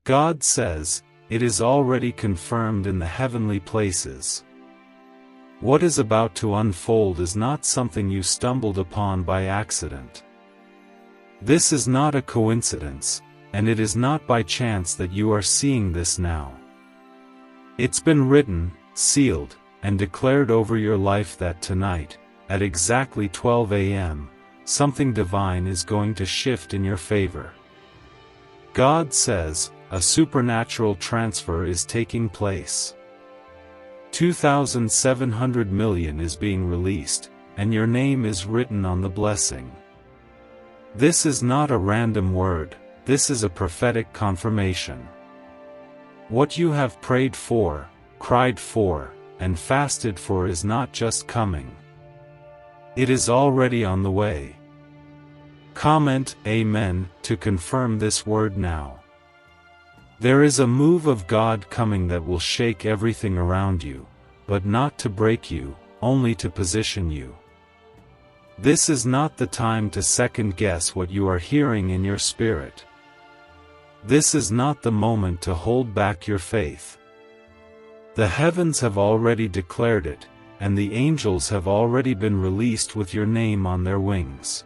God says, it is already confirmed in the heavenly places. What is about to unfold is not something you stumbled upon by accident. This is not a coincidence, and it is not by chance that you are seeing this now. It's been written, sealed, and declared over your life that tonight, at exactly 12 a.m., something divine is going to shift in your favor. God says, a supernatural transfer is taking place. 2,700 million is being released, and your name is written on the blessing. This is not a random word, this is a prophetic confirmation. What you have prayed for, cried for, and fasted for is not just coming. It is already on the way. Comment Amen to confirm this word now. There is a move of God coming that will shake everything around you, but not to break you, only to position you. This is not the time to second guess what you are hearing in your spirit. This is not the moment to hold back your faith. The heavens have already declared it, and the angels have already been released with your name on their wings.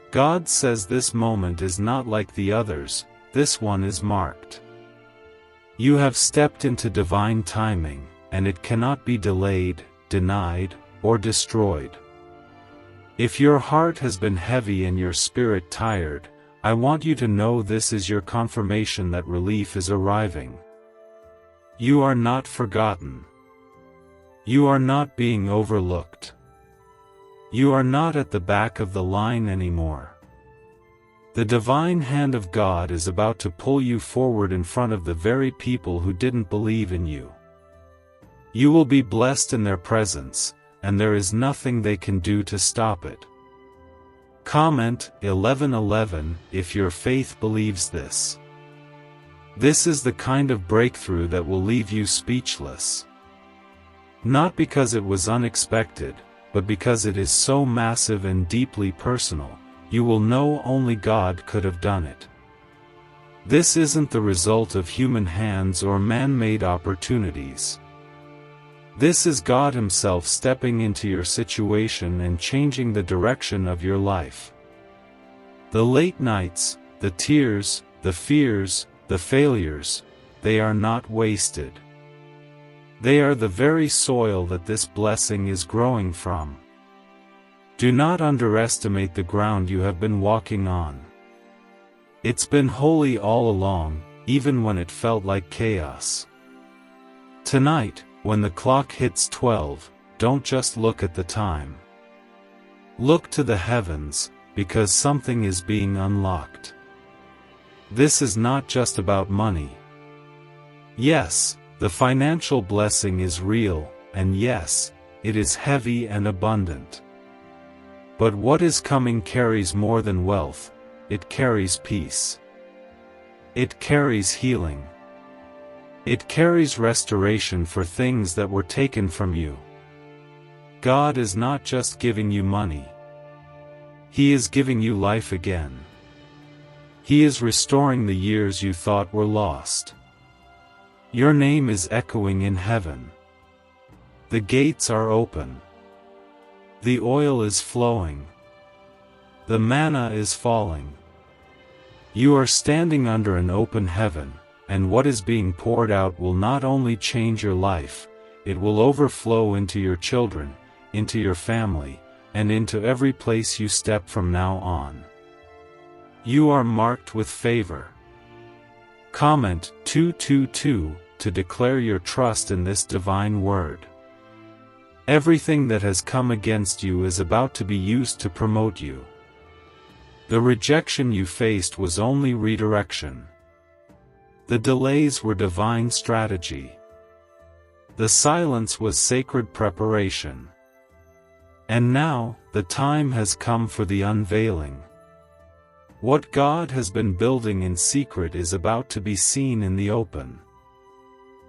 God says this moment is not like the others, this one is marked. You have stepped into divine timing, and it cannot be delayed, denied, or destroyed. If your heart has been heavy and your spirit tired, I want you to know this is your confirmation that relief is arriving. You are not forgotten. You are not being overlooked. You are not at the back of the line anymore. The divine hand of God is about to pull you forward in front of the very people who didn't believe in you. You will be blessed in their presence, and there is nothing they can do to stop it. Comment 11:11 if your faith believes this. This is the kind of breakthrough that will leave you speechless. Not because it was unexpected, but because it is so massive and deeply personal, you will know only God could have done it. This isn't the result of human hands or man-made opportunities. This is God Himself stepping into your situation and changing the direction of your life. The late nights, the tears, the fears, the failures, they are not wasted. They are the very soil that this blessing is growing from. Do not underestimate the ground you have been walking on. It's been holy all along, even when it felt like chaos. Tonight, when the clock hits 12, don't just look at the time. Look to the heavens, because something is being unlocked. This is not just about money. Yes, the financial blessing is real, and yes, it is heavy and abundant. But what is coming carries more than wealth, it carries peace. It carries healing. It carries restoration for things that were taken from you. God is not just giving you money. He is giving you life again. He is restoring the years you thought were lost. Your name is echoing in heaven. The gates are open. The oil is flowing. The manna is falling. You are standing under an open heaven, and what is being poured out will not only change your life, it will overflow into your children, into your family, and into every place you step from now on. You are marked with favor. Comment 222 to declare your trust in this divine word. Everything that has come against you is about to be used to promote you. The rejection you faced was only redirection. The delays were divine strategy. The silence was sacred preparation. And now, the time has come for the unveiling. What God has been building in secret is about to be seen in the open.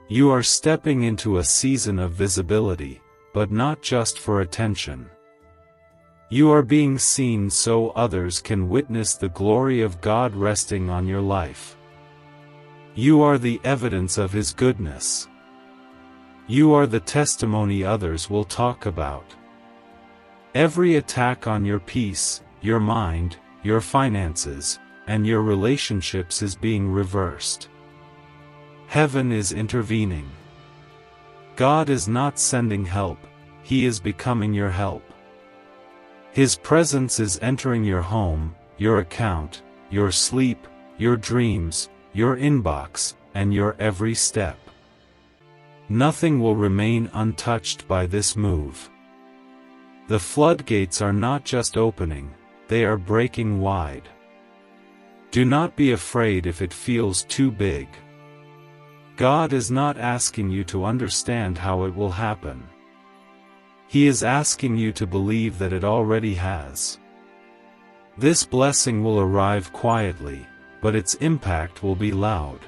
You are stepping into a season of visibility, but not just for attention. You are being seen so others can witness the glory of God resting on your life. You are the evidence of His goodness. You are the testimony others will talk about. Every attack on your peace, your mind, your finances, and your relationships is being reversed. Heaven is intervening. God is not sending help, He is becoming your help. His presence is entering your home, your account, your sleep, your dreams, your inbox, and your every step. Nothing will remain untouched by this move. The floodgates are not just opening, they are breaking wide. Do not be afraid if it feels too big. God is not asking you to understand how it will happen. He is asking you to believe that it already has. This blessing will arrive quietly, but its impact will be loud.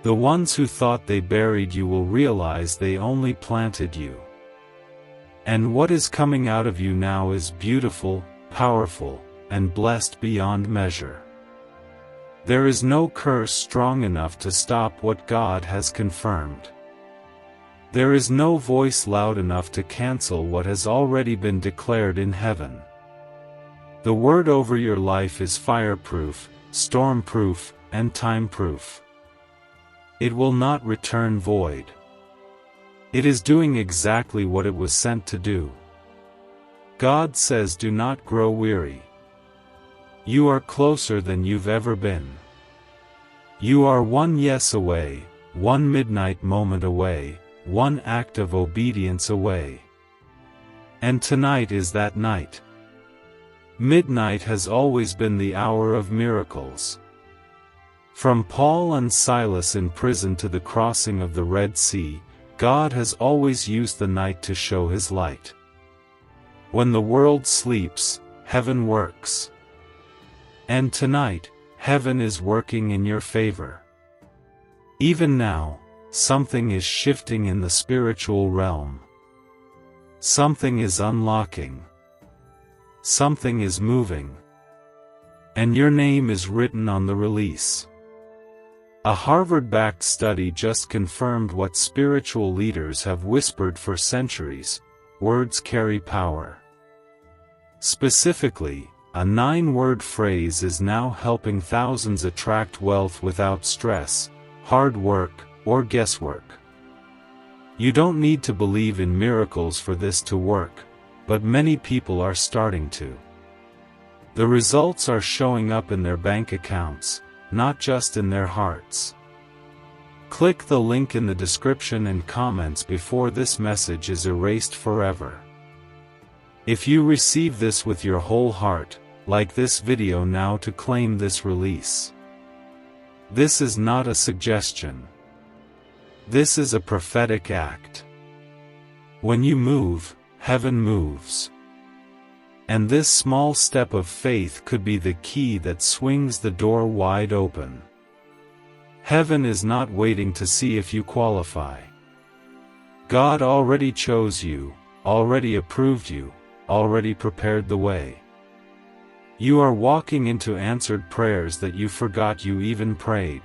The ones who thought they buried you will realize they only planted you. And what is coming out of you now is beautiful, powerful, and blessed beyond measure. There is no curse strong enough to stop what God has confirmed. There is no voice loud enough to cancel what has already been declared in heaven. The word over your life is fireproof, stormproof, and timeproof. It will not return void. It is doing exactly what it was sent to do. God says, do not grow weary. You are closer than you've ever been. You are one yes away, one midnight moment away, one act of obedience away. And tonight is that night. Midnight has always been the hour of miracles. From Paul and Silas in prison to the crossing of the Red Sea, God has always used the night to show His light. When the world sleeps, heaven works. And tonight, heaven is working in your favor. Even now, something is shifting in the spiritual realm. Something is unlocking. Something is moving. And your name is written on the release. A Harvard-backed study just confirmed what spiritual leaders have whispered for centuries: words carry power. Specifically, a 9-word phrase is now helping thousands attract wealth without stress, hard work, or guesswork. You don't need to believe in miracles for this to work, but many people are starting to. The results are showing up in their bank accounts, not just in their hearts. Click the link in the description and comments before this message is erased forever. If you receive this with your whole heart, like this video now to claim this release. This is not a suggestion. This is a prophetic act. When you move, heaven moves. And this small step of faith could be the key that swings the door wide open. Heaven is not waiting to see if you qualify. God already chose you, already approved you, already prepared the way. You are walking into answered prayers that you forgot you even prayed.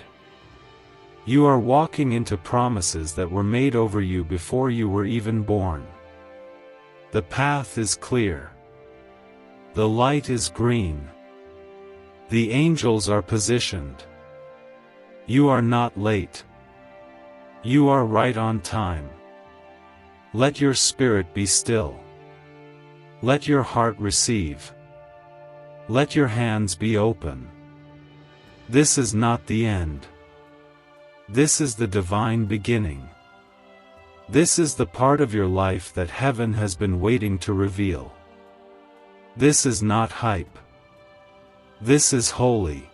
You are walking into promises that were made over you before you were even born. The path is clear. The light is green. The angels are positioned. You are not late. You are right on time. Let your spirit be still. Let your heart receive. Let your hands be open. This is not the end. This is the divine beginning. This is the part of your life that heaven has been waiting to reveal. This is not hype. This is holy.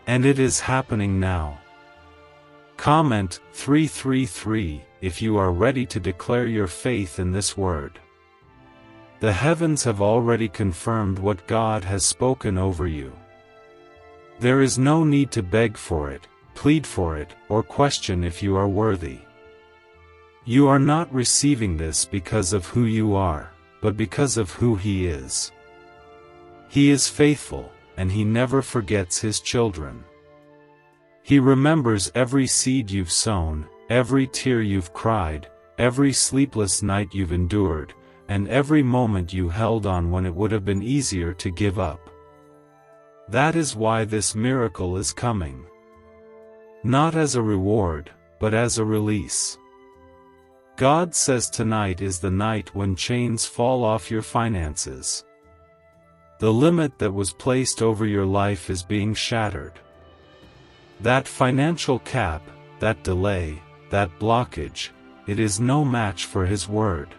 And it is happening now. Comment 333 if you are ready to declare your faith in this word. The heavens have already confirmed what God has spoken over you. There is no need to beg for it, plead for it, or question if you are worthy. You are not receiving this because of who you are, but because of who He is. He is faithful, and He never forgets His children. He remembers every seed you've sown, every tear you've cried, every sleepless night you've endured, and every moment you held on when it would have been easier to give up. That is why this miracle is coming. Not as a reward, but as a release. God says tonight is the night when chains fall off your finances. The limit that was placed over your life is being shattered. That financial cap, that delay, that blockage, it is no match for His word.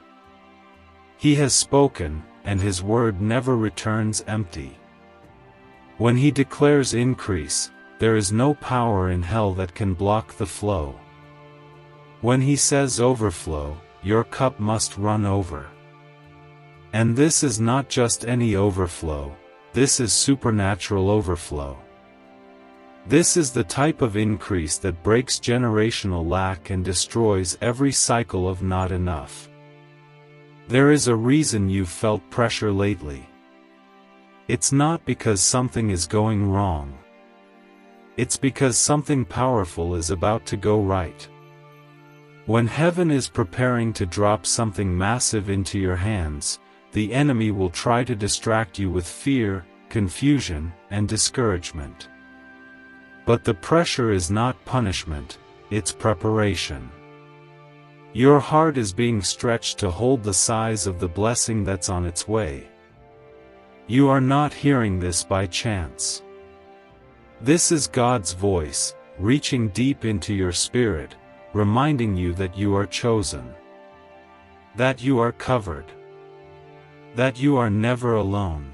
He has spoken, and His word never returns empty. When He declares increase, there is no power in hell that can block the flow. When He says overflow, your cup must run over. And this is not just any overflow, this is supernatural overflow. This is the type of increase that breaks generational lack and destroys every cycle of not enough. There is a reason you've felt pressure lately. It's not because something is going wrong. It's because something powerful is about to go right. When heaven is preparing to drop something massive into your hands, the enemy will try to distract you with fear, confusion, and discouragement. But the pressure is not punishment, it's preparation. Your heart is being stretched to hold the size of the blessing that's on its way. You are not hearing this by chance. This is God's voice, reaching deep into your spirit, reminding you that you are chosen. That you are covered. That you are never alone.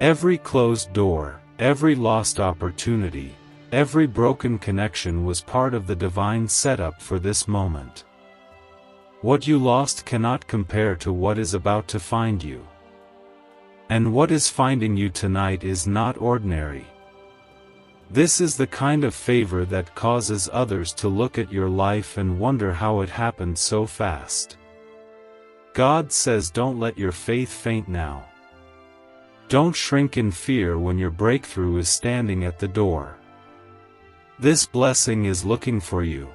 Every closed door, every lost opportunity, every broken connection was part of the divine setup for this moment. What you lost cannot compare to what is about to find you. And what is finding you tonight is not ordinary. This is the kind of favor that causes others to look at your life and wonder how it happened so fast. God says, don't let your faith faint now. Don't shrink in fear when your breakthrough is standing at the door. This blessing is looking for you.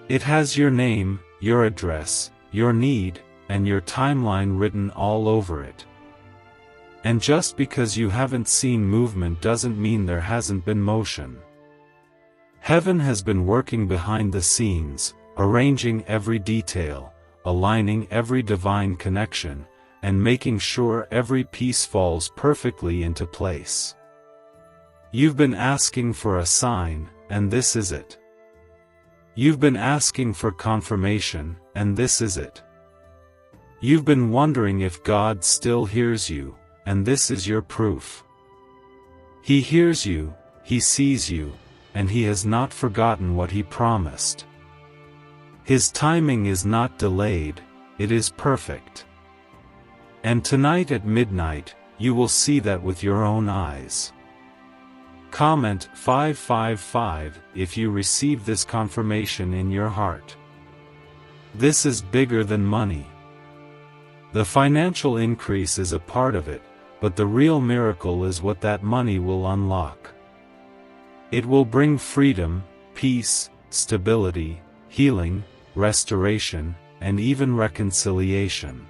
It has your name, your address, your need, and your timeline written all over it. And just because you haven't seen movement doesn't mean there hasn't been motion. Heaven has been working behind the scenes, arranging every detail, aligning every divine connection, and making sure every piece falls perfectly into place. You've been asking for a sign, and this is it. You've been asking for confirmation, and this is it. You've been wondering if God still hears you, and this is your proof. He hears you, He sees you, and He has not forgotten what He promised. His timing is not delayed, it is perfect. And tonight at midnight, you will see that with your own eyes. Comment 555 if you receive this confirmation in your heart. This is bigger than money. The financial increase is a part of it, but the real miracle is what that money will unlock. It will bring freedom, peace, stability, healing, restoration, and even reconciliation.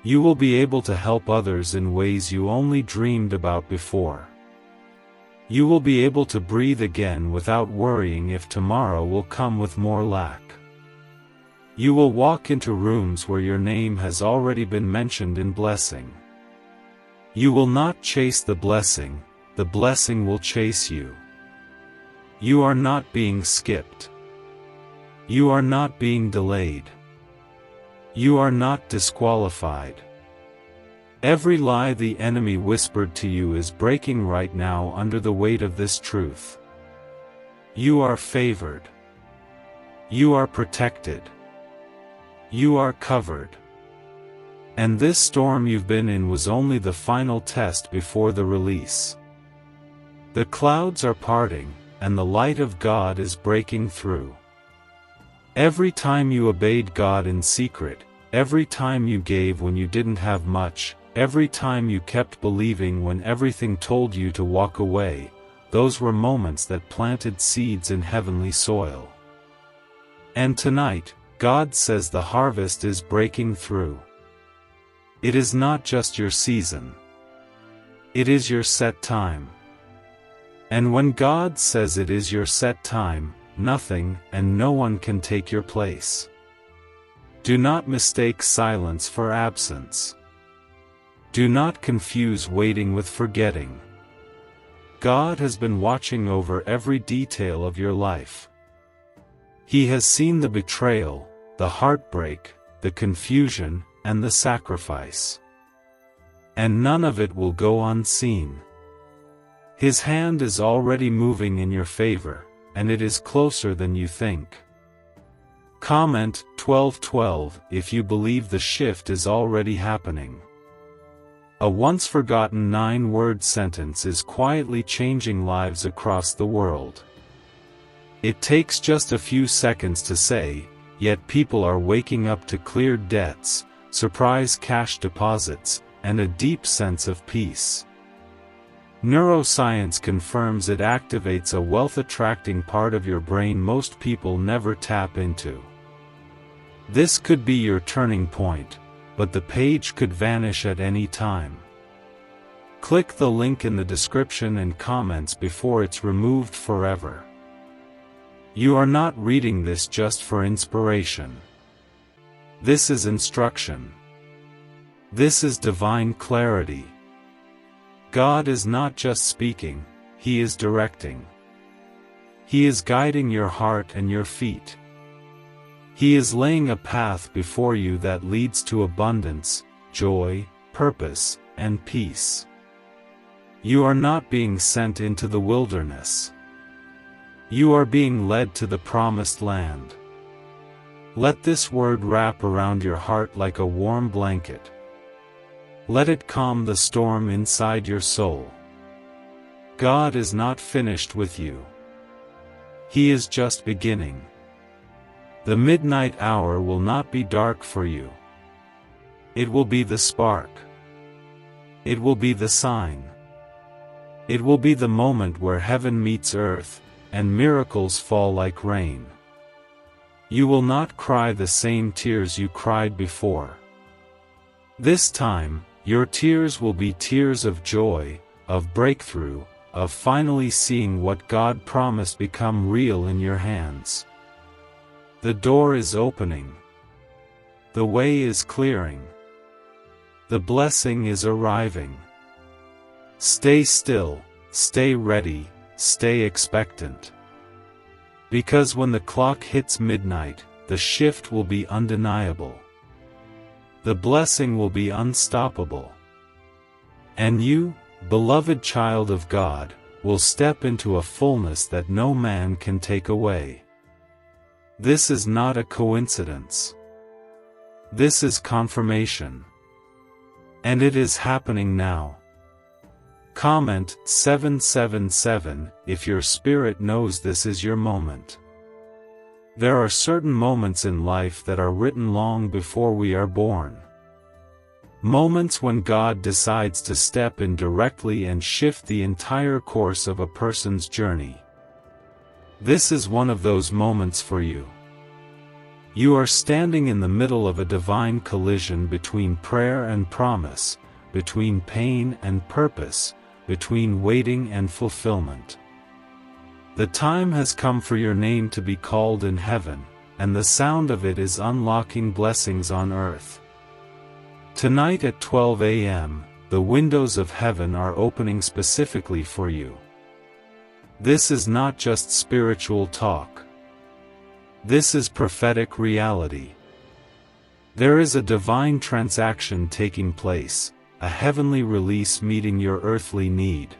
You will be able to help others in ways you only dreamed about before. You will be able to breathe again without worrying if tomorrow will come with more lack. You will walk into rooms where your name has already been mentioned in blessing. You will not chase the blessing will chase you. You are not being skipped. You are not being delayed. You are not disqualified. Every lie the enemy whispered to you is breaking right now under the weight of this truth. You are favored. You are protected. You are covered. And this storm you've been in was only the final test before the release. The clouds are parting, and the light of God is breaking through. Every time you obeyed God in secret, every time you gave when you didn't have much, every time you kept believing when everything told you to walk away, those were moments that planted seeds in heavenly soil. And tonight, God says the harvest is breaking through. It is not just your season. It is your set time. And when God says it is your set time, nothing and no one can take your place. Do not mistake silence for absence. Do not confuse waiting with forgetting. God has been watching over every detail of your life. He has seen the betrayal, the heartbreak, the confusion, and the sacrifice. And none of it will go unseen. His hand is already moving in your favor, and it is closer than you think. Comment 1212 if you believe the shift is already happening. A once forgotten 9-word sentence is quietly changing lives across the world. It takes just a few seconds to say, yet people are waking up to cleared debts, surprise cash deposits, and a deep sense of peace. Neuroscience confirms it activates a wealth-attracting part of your brain most people never tap into. This could be your turning point, but the page could vanish at any time. Click the link in the description and comments before it's removed forever. You are not reading this just for inspiration. This is instruction. This is divine clarity. God is not just speaking, He is directing. He is guiding your heart and your feet. He is laying a path before you that leads to abundance, joy, purpose, and peace. You are not being sent into the wilderness. You are being led to the promised land. Let this word wrap around your heart like a warm blanket. Let it calm the storm inside your soul. God is not finished with you. He is just beginning. The midnight hour will not be dark for you. It will be the spark. It will be the sign. It will be the moment where heaven meets earth, and miracles fall like rain. You will not cry the same tears you cried before. This time, your tears will be tears of joy, of breakthrough, of finally seeing what God promised become real in your hands. The door is opening. The way is clearing. The blessing is arriving. Stay still, stay ready, stay expectant. Because when the clock hits midnight, the shift will be undeniable. The blessing will be unstoppable. And you, beloved child of God, will step into a fullness that no man can take away. This is not a coincidence. This is confirmation. And it is happening now. Comment 777 if your spirit knows this is your moment. There are certain moments in life that are written long before we are born. Moments when God decides to step in directly and shift the entire course of a person's journey. This is one of those moments for you. You are standing in the middle of a divine collision between prayer and promise, between pain and purpose, between waiting and fulfillment. The time has come for your name to be called in heaven, and the sound of it is unlocking blessings on earth. Tonight at 12 a.m., the windows of heaven are opening specifically for you. This is not just spiritual talk. This is prophetic reality. There is a divine transaction taking place, a heavenly release meeting your earthly need.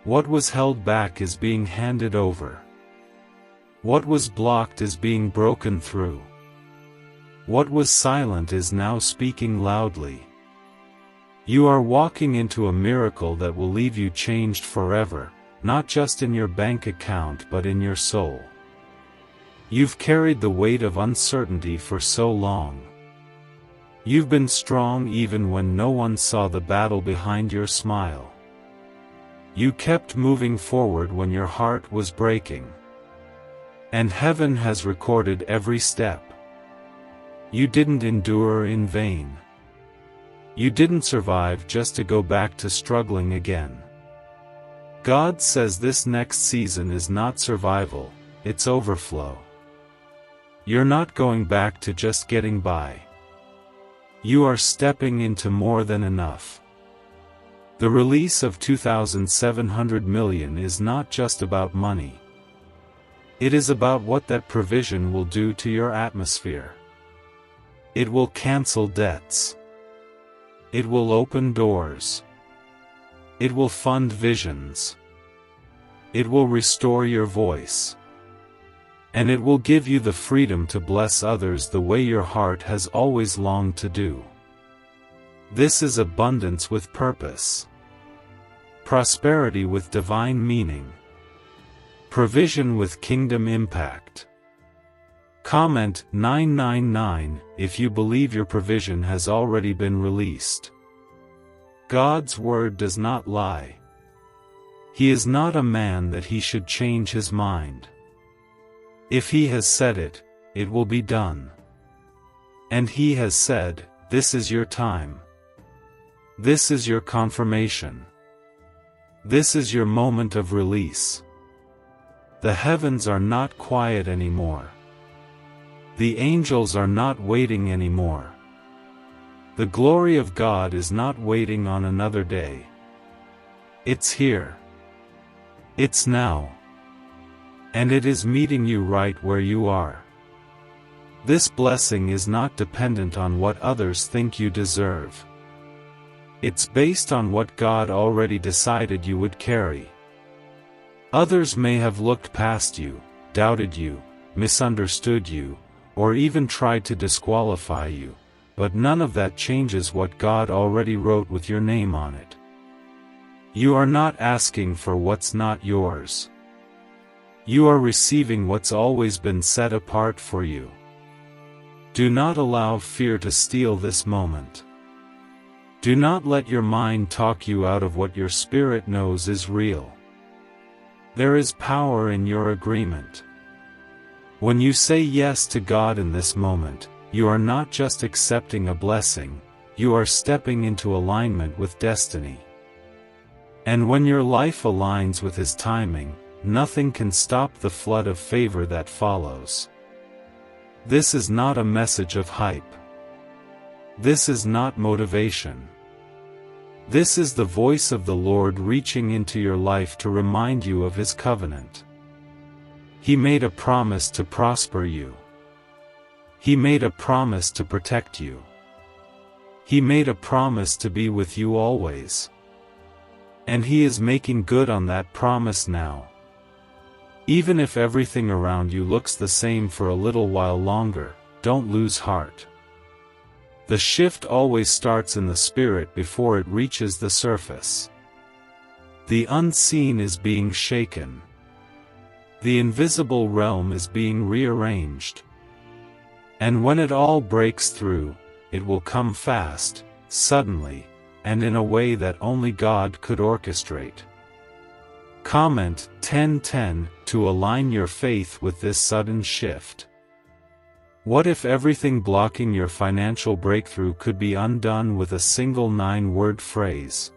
What was held back is being handed over. What was blocked is being broken through. What was silent is now speaking loudly. You are walking into a miracle that will leave you changed forever, not just in your bank account but in your soul. You've carried the weight of uncertainty for so long. You've been strong even when no one saw the battle behind your smile. You kept moving forward when your heart was breaking. And heaven has recorded every step. You didn't endure in vain. You didn't survive just to go back to struggling again. God says this next season is not survival, it's overflow. You're not going back to just getting by. You are stepping into more than enough. The release of 2,700 million is not just about money. It is about what that provision will do to your atmosphere. It will cancel debts. It will open doors. It will fund visions. It will restore your voice. And it will give you the freedom to bless others the way your heart has always longed to do. This is abundance with purpose. Prosperity with divine meaning. Provision with kingdom impact. Comment 999 if you believe your provision has already been released. God's word does not lie. He is not a man that he should change his mind. If he has said it, it will be done. And he has said, this is your time. This is your confirmation. This is your moment of release. The heavens are not quiet anymore. The angels are not waiting anymore. The glory of God is not waiting on another day. It's here. It's now. And it is meeting you right where you are. This blessing is not dependent on what others think you deserve. It's based on what God already decided you would carry. Others may have looked past you, doubted you, misunderstood you, or even tried to disqualify you, but none of that changes what God already wrote with your name on it. You are not asking for what's not yours. You are receiving what's always been set apart for you. Do not allow fear to steal this moment. Do not let your mind talk you out of what your spirit knows is real. There is power in your agreement. When you say yes to God in this moment, you are not just accepting a blessing, you are stepping into alignment with destiny. And when your life aligns with His timing, nothing can stop the flood of favor that follows. This is not a message of hype. This is not motivation. This is the voice of the Lord reaching into your life to remind you of His covenant. He made a promise to prosper you. He made a promise to protect you. He made a promise to be with you always. And He is making good on that promise now. Even if everything around you looks the same for a little while longer, don't lose heart. The shift always starts in the spirit before it reaches the surface. The unseen is being shaken. The invisible realm is being rearranged. And when it all breaks through, it will come fast, suddenly, and in a way that only God could orchestrate. Comment 1010 to align your faith with this sudden shift. What if everything blocking your financial breakthrough could be undone with a single 9-word phrase?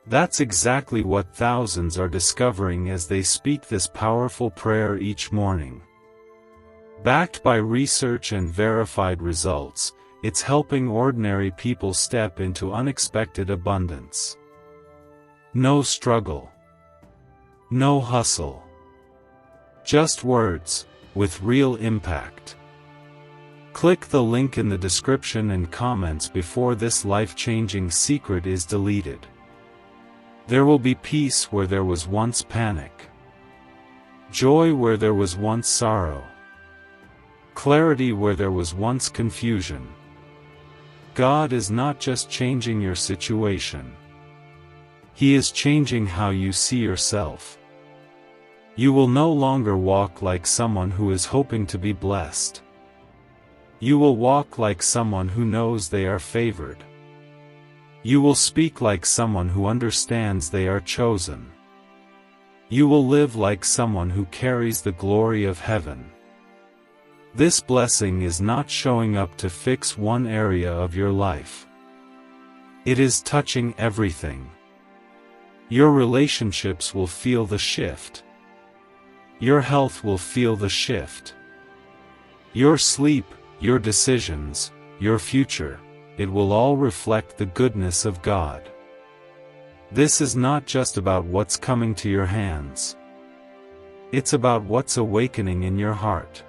That's exactly what thousands are discovering as they speak this powerful prayer each morning. Backed by research and verified results, it's helping ordinary people step into unexpected abundance. No struggle. No hustle. Just words, with real impact. Click the link in the description and comments before this life-changing secret is deleted. There will be peace where there was once panic. Joy where there was once sorrow. Clarity where there was once confusion. God is not just changing your situation. He is changing how you see yourself. You will no longer walk like someone who is hoping to be blessed. You will walk like someone who knows they are favored. You will speak like someone who understands they are chosen. You will live like someone who carries the glory of heaven. This blessing is not showing up to fix one area of your life. It is touching everything. Your relationships will feel the shift. Your health will feel the shift. Your sleep, your decisions, your future, it will all reflect the goodness of God. This is not just about what's coming to your hands. It's about what's awakening in your heart.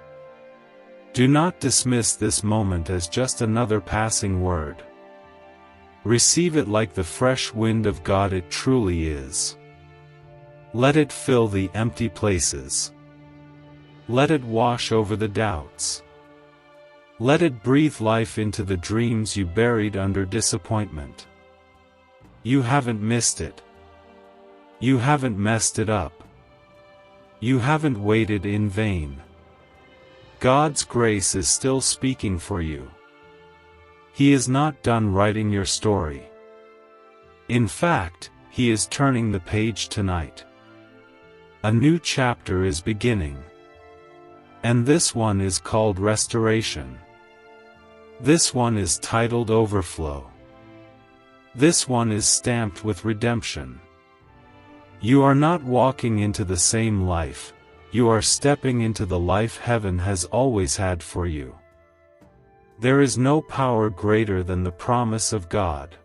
Do not dismiss this moment as just another passing word. Receive it like the fresh wind of God it truly is. Let it fill the empty places. Let it wash over the doubts. Let it breathe life into the dreams you buried under disappointment. You haven't missed it. You haven't messed it up. You haven't waited in vain. God's grace is still speaking for you. He is not done writing your story. In fact, He is turning the page tonight. A new chapter is beginning. And this one is called restoration. This one is titled Overflow. This one is stamped with redemption. You are not walking into the same life, you are stepping into the life heaven has always had for you. There is no power greater than the promise of God.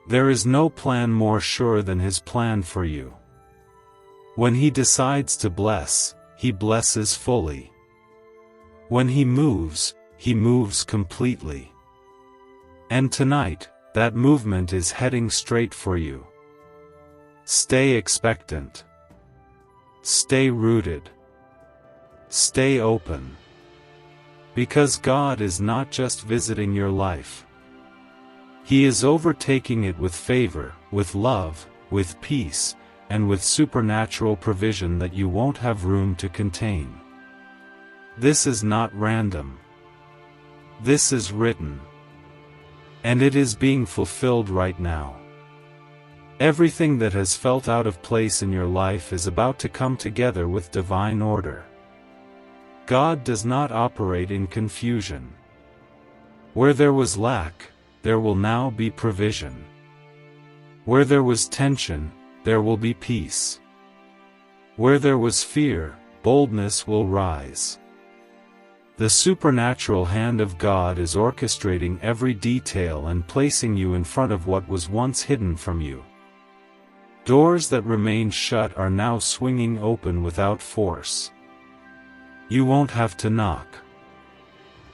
There is no plan more sure than His plan for you. When He decides to bless, He blesses fully. When He moves completely. And tonight, that movement is heading straight for you. Stay expectant. Stay rooted. Stay open. Because God is not just visiting your life. He is overtaking it with favor, with love, with peace, and with supernatural provision that you won't have room to contain. This is not random. This is written. And it is being fulfilled right now. Everything that has felt out of place in your life is about to come together with divine order. God does not operate in confusion. Where there was lack, there will now be provision. Where there was tension, there will be peace. Where there was fear, boldness will rise. The supernatural hand of God is orchestrating every detail and placing you in front of what was once hidden from you. Doors that remained shut are now swinging open without force. You won't have to knock.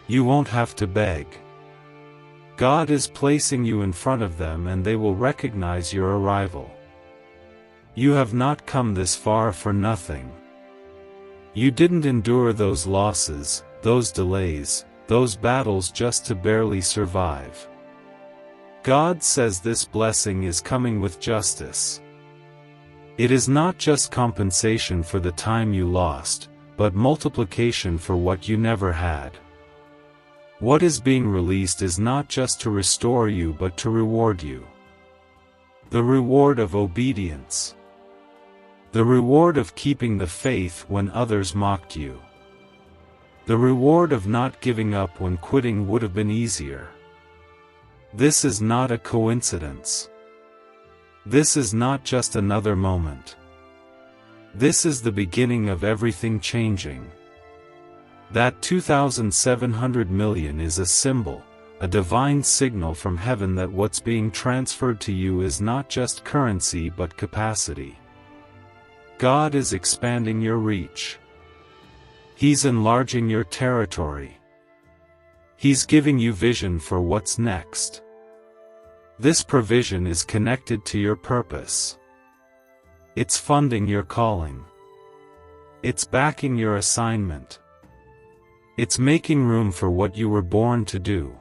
You won't have to beg. God is placing you in front of them and they will recognize your arrival. You have not come this far for nothing. You didn't endure those losses, those delays, those battles just to barely survive. God says this blessing is coming with justice. It is not just compensation for the time you lost, but multiplication for what you never had. What is being released is not just to restore you but to reward you. The reward of obedience. The reward of keeping the faith when others mocked you. The reward of not giving up when quitting would have been easier. This is not a coincidence. This is not just another moment. This is the beginning of everything changing. That 2,700 million is a symbol, a divine signal from heaven that what's being transferred to you is not just currency but capacity. God is expanding your reach. He's enlarging your territory. He's giving you vision for what's next. This provision is connected to your purpose. It's funding your calling. It's backing your assignment. It's making room for what you were born to do.